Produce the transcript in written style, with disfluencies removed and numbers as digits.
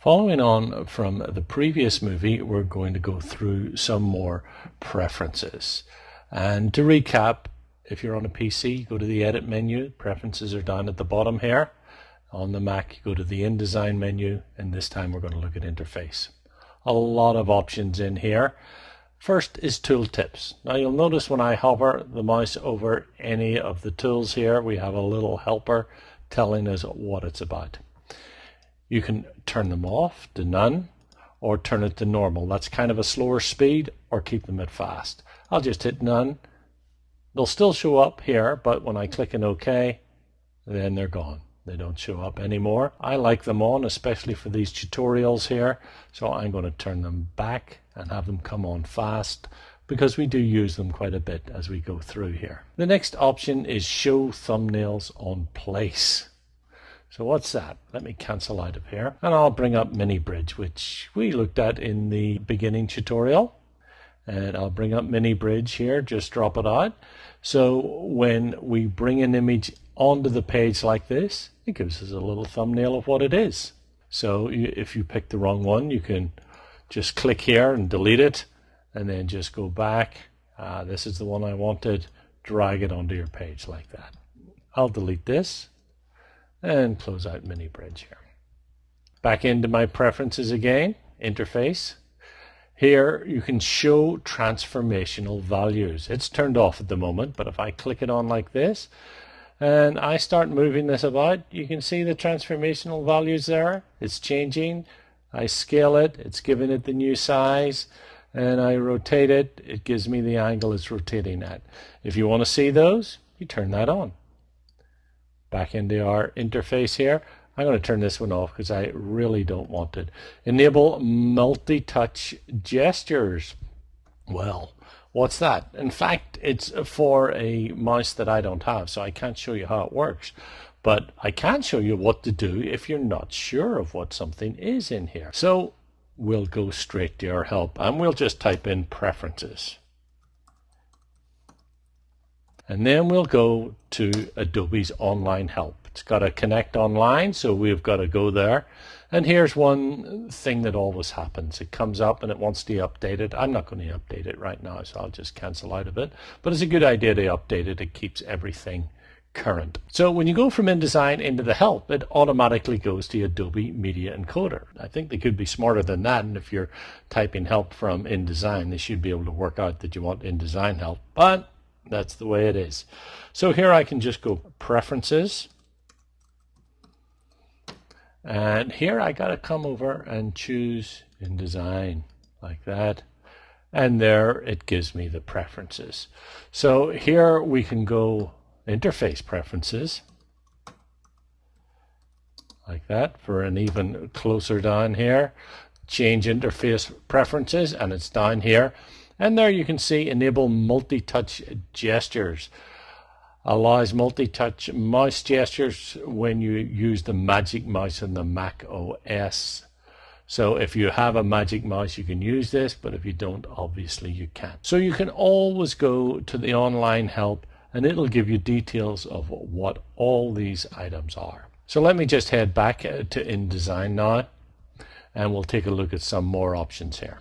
Following on from the previous movie, we're going to go through some more preferences. And to recap, if you're on a PC, go to the Edit menu. Preferences are down at the bottom here. On the Mac, you go to the InDesign menu, and this time we're going to look at Interface. A lot of options in here. First is Tooltips. Now you'll notice when I hover the mouse over any of the tools here, we have a little helper telling us what it's about. You can turn them off to none or turn it to normal. That's kind of a slower speed, or keep them at fast. I'll just hit none. They'll still show up here, but when I click on OK, then they're gone. They don't show up anymore. I like them on, especially for these tutorials here. So I'm going to turn them back and have them come on fast, because we do use them quite a bit as we go through here. The next option is Show Thumbnails on Place. So what's that? Let me cancel out of here, and I'll bring up MiniBridge, which we looked at in the beginning tutorial. And I'll bring up MiniBridge here, just drop it out. So when we bring an image onto the page like this, it gives us a little thumbnail of what it is. So if you pick the wrong one, you can just click here and delete it, and then just go back. This is the one I wanted. Drag it onto your page like that. I'll delete this and close out MiniBridge here. Back into my preferences again, Interface. Here you can show transformational values. It's turned off at the moment, but if I click it on like this and I start moving this about, you can see the transformational values there. It's changing. I scale it, it's giving it the new size, and I rotate it, it gives me the angle it's rotating at. If you want to see those, you turn that on. Back into our interface here. I'm going to turn this one off because I really don't want it. Enable multi-touch gestures. Well, what's that? In fact, it's for a mouse that I don't have, so I can't show you how it works. But I can show you what to do if you're not sure of what something is in here. So we'll go straight to our help, and we'll just type in preferences. And then we'll go to Adobe's online help. It's got to connect online, so we've got to go there. And here's one thing that always happens. It comes up and it wants to update it. I'm not going to update it right now, so I'll just cancel out of it. But it's a good idea to update it. It keeps everything current. So when you go from InDesign into the help, it automatically goes to Adobe Media Encoder. I think they could be smarter than that, and if you're typing help from InDesign, they should be able to work out that you want InDesign help, but that's the way it is. So here I can just go Preferences, and here I got to come over and choose InDesign like that, and there it gives me the preferences. So here we can go Interface Preferences like that for an even closer down here. Change Interface Preferences, and it's down here. And there you can see Enable Multi-Touch Gestures. Allows multi-touch mouse gestures when you use the Magic Mouse in the Mac OS. So if you have a Magic Mouse, you can use this, but if you don't, obviously you can't. So you can always go to the online help, and it'll give you details of what all these items are. So let me just head back to InDesign now, and we'll take a look at some more options here.